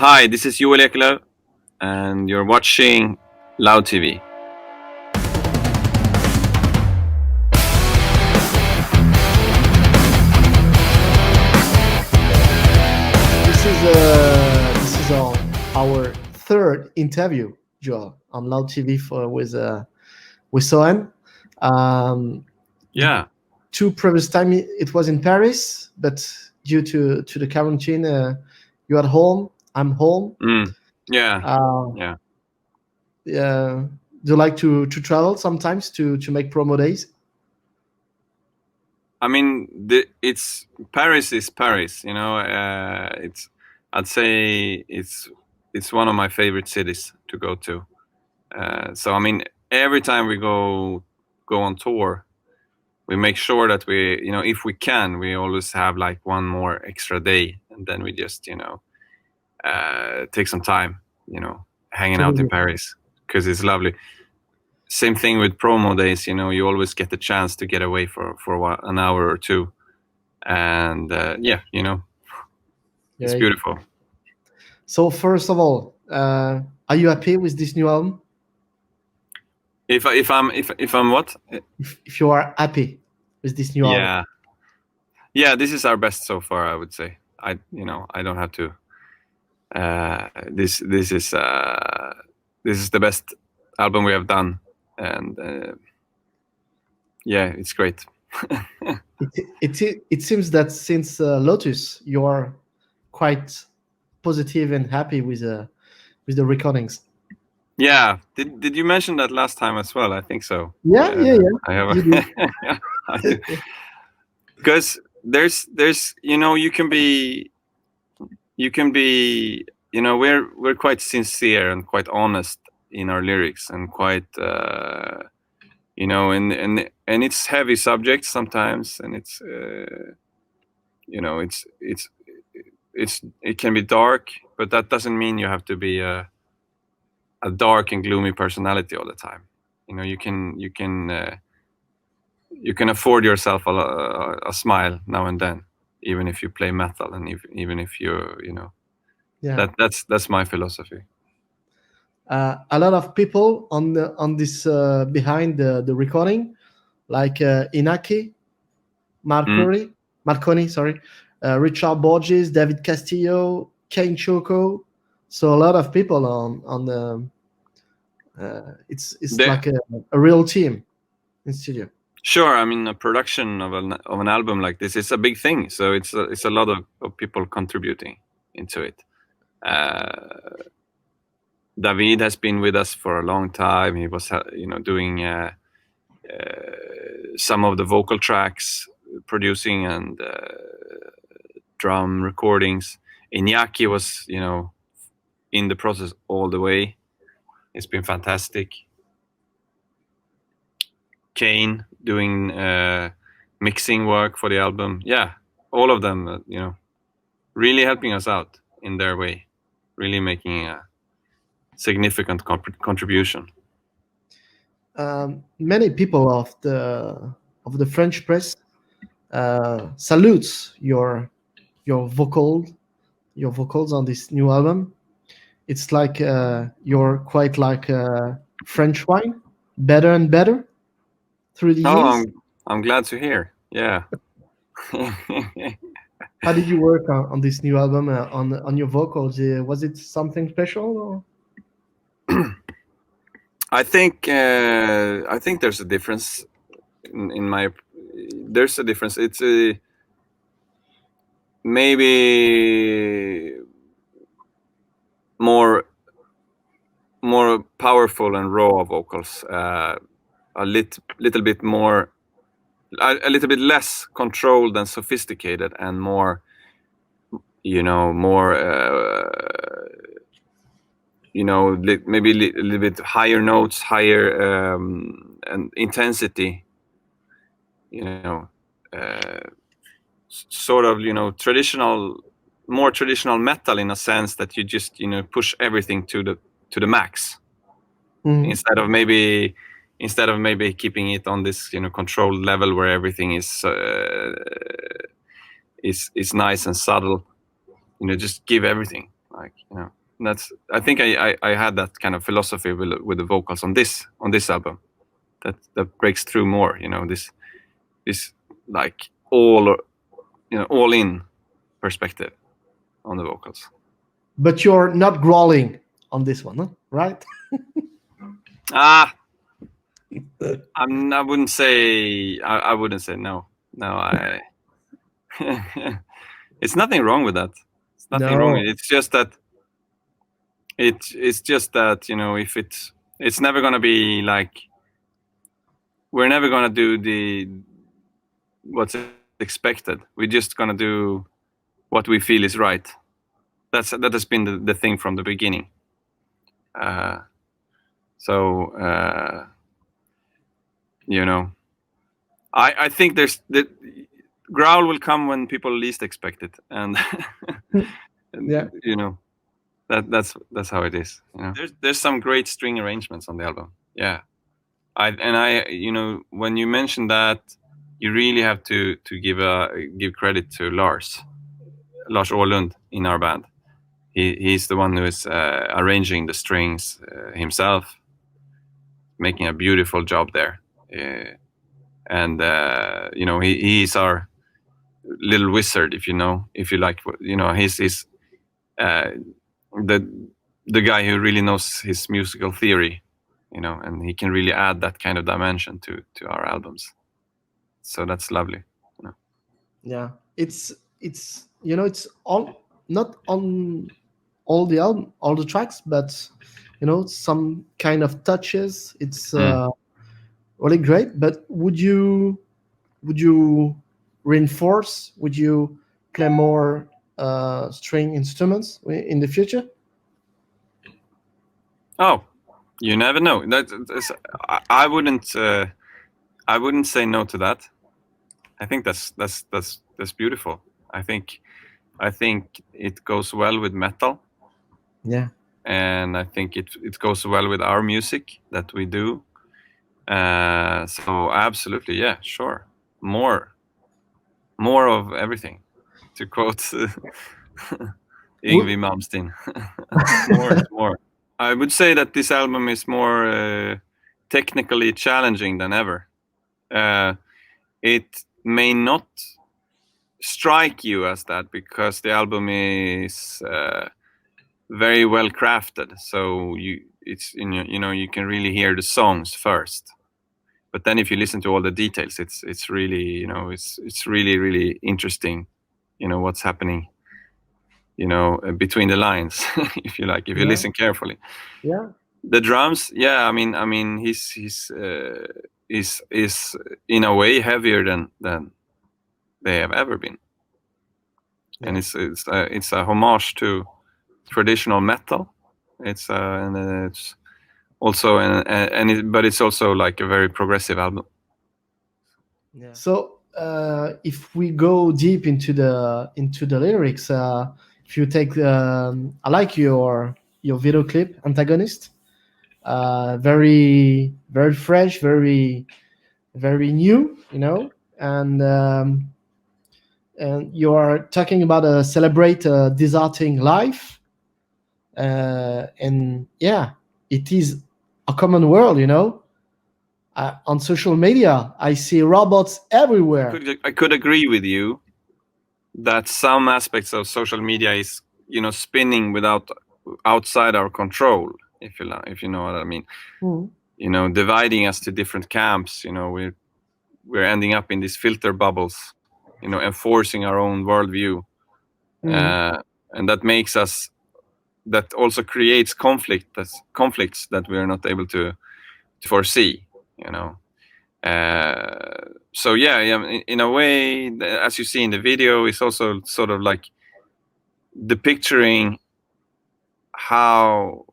Hi, this is Joel Ekelöv, and you're watching Loud TV. This is our third interview, Joel, on Loud TV with SOEN. Um, Yeah. Two previous time it was in Paris, but due to the quarantine, you're at home. I'm home. Yeah. Uh, Yeah. do you like to travel sometimes to make promo days? I mean, it's Paris is Paris. I'd say it's one of my favorite cities to go to. So I mean, every time we go on tour, we make sure that if we can, we always have like one more extra day, and then we just take some time, hanging To out in visit? Paris because it's lovely. Same thing with promo days. You always get the chance to get away for an hour or two, and it's Yeah. beautiful. So first of all, are you happy with this new album? If I'm what? If you are happy with this new album? Yeah, this is our best so far, I would say. I don't have to. This is the best album we have done, and yeah, it's great. It seems that since Lotus, you are quite positive and happy with the recordings. Yeah, did you mention that last time as well? I think so. Yeah. I have. You do. I do. Because there's you can be we're quite sincere and quite honest in our lyrics, and quite and it's heavy subjects sometimes, and it's it can be dark, but that doesn't mean you have to be a dark and gloomy personality all the time. You can afford yourself a smile now and then, even if you play metal, and even if Yeah. that's my philosophy. A lot of people on this behind the recording, like Inaki, Marconi, sorry, Richard Borges, David Castillo, Kane Choco. So a lot of people on the. It's like a real team in studio. Sure, I mean, a production of an album like this is a big thing, so it's a lot of people contributing into it. David has been with us for a long time. He was doing some of the vocal tracks, producing, and drum recordings. Iñaki was in the process all the way. It's been fantastic. Kane doing mixing work for the album. Yeah, all of them, really helping us out in their way, really making a significant contribution. Many people of the French press salutes your vocals on this new album. It's like you're quite like French wine, better and better through the years. I'm glad to hear. Yeah. How did you work on this new album on your vocals? Was it something special? Or? I think there's a difference in my. There's a difference. It's maybe more powerful and raw vocals. A little bit more, a little bit less controlled and sophisticated, and more, maybe a little bit higher notes, higher and intensity. Sort of more traditional metal, in a sense that you just push everything to the max, instead of maybe keeping it on this controlled level where everything is nice and subtle. Just give everything. Like, that's, I think I had that kind of philosophy with the vocals on this album, that breaks through more. This like all in perspective on the vocals. But you're not growling on this one, huh? Right? Ah, I wouldn't say. I wouldn't say no. No, I. It's nothing wrong with that. It's nothing wrong. No. It's just that. It's just that if it's never gonna be like, we're never gonna do what's expected. We're just gonna do what we feel is right. That has been the thing from the beginning. So I think there's the growl will come when people least expect it, and, Yeah. that's how it is. There's some great string arrangements on the album. Yeah, I when you mentioned that, you really have to give credit to Lars Åhlund in our band. He's the one who is arranging the strings himself, making a beautiful job there. And he's our little wizard, if you like, he's the guy who really knows his musical theory, and he can really add that kind of dimension to our albums. So that's lovely. Yeah. It's it's all not on all the album, all the tracks, but some kind of touches. It's really great. But would you reinforce? Would you play more string instruments in the future? Oh, you never know. I wouldn't. I wouldn't say no to that. I think that's beautiful. I think it goes well with metal. Yeah. And I think it goes well with our music that we do. So absolutely, yeah, sure. More of everything, to quote Yngwie Malmsteen. More is more. I would say that this album is more technically challenging than ever. It may not strike you as that because the album is very well crafted. So you can really hear the songs first. But then if you listen to all the details, it's really it's really, really interesting. What's happening. Between the lines, if you like, if you listen carefully. Yeah. The drums, yeah. I mean, he's is in a way heavier than they have ever been, and it's a homage to traditional metal. It's also but it's also like a very progressive album. Yeah. So if we go deep into the lyrics, if you take, I like your video clip, Antagonist. Very very fresh, very very new, and you are talking about a celebrate deserting life, and yeah, it is a common world, on social media I see robots everywhere. I could agree with you that some aspects of social media is spinning outside our control, if you know what I mean. Dividing us to different camps. We're ending up in these filter bubbles, enforcing our own worldview, and that also creates conflicts that we are not able to foresee. So yeah, in a way, as you see in the video, it's also sort of like depicting how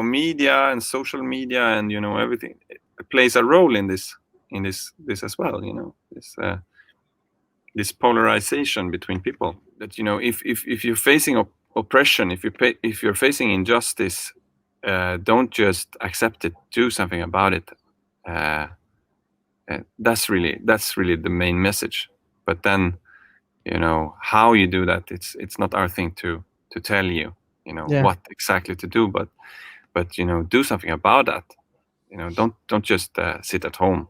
media and social media and everything plays a role in this as well. This polarization between people. That if you're facing oppression, if you're facing injustice, don't just accept it. Do something about it. That's really the main message. But then, how you do that, it's not our thing to to tell you, Yeah. what exactly to do, but do something about that. Don't just sit at home.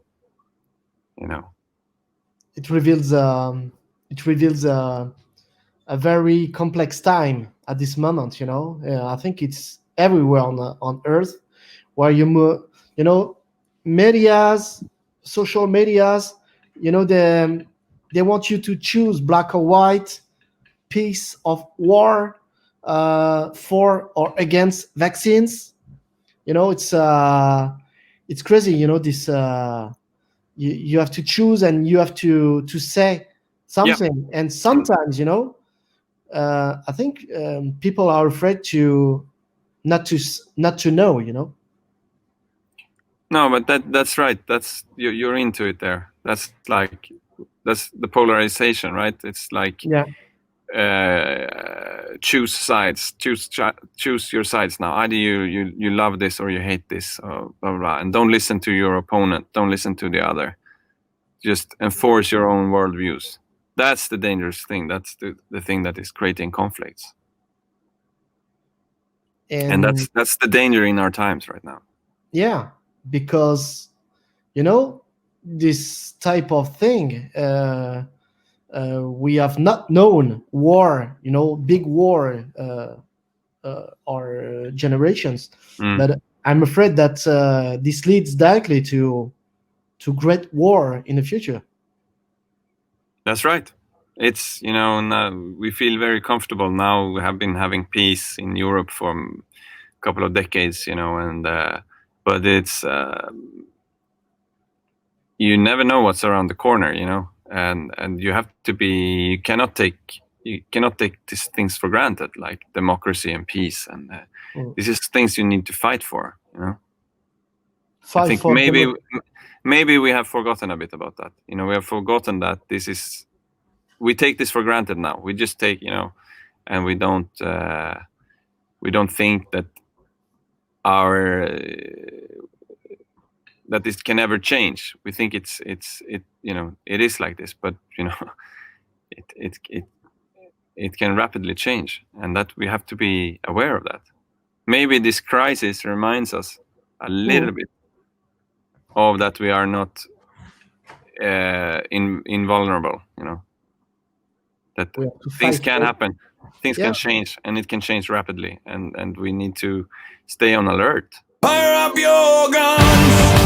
It reveals a very complex time at this moment. I think it's everywhere on Earth, where medias, social medias, they want you to choose black or white, peace of war, for or against vaccines. It's crazy. This you have to choose, and you have to say Yeah. something. And sometimes, I think people are afraid to not to know. No, but that's right. That's you're into it there. That's the polarization, right? It's like Yeah. choose sides, choose your sides now. Either you love this or you hate this, or blah, blah, blah. And don't listen to your opponent. Don't listen to the other. Just enforce your own worldviews. That's the dangerous thing. That's the thing that is creating conflicts. And And that's the danger in our times right now. yeah, because this type of thing, we have not known war, big war, our generations. But I'm afraid that this leads directly to great war in the future. That's right. It's now we feel very comfortable now. We have been having peace in Europe for a couple of decades, and but it's you never know what's around the corner, and you have to be. You cannot take these things for granted, like democracy and peace, and this is things you need to fight for. I think maybe we have forgotten a bit about that. We have forgotten that we take this for granted now. We just take, and we don't think that that this can ever change. We think it is like this, but it can rapidly change, and that we have to be aware of that. Maybe this crisis reminds us a little bit of that we are not invulnerable. That things can happen, things can change, and it can change rapidly, and we need to stay on alert. Fire up your guns!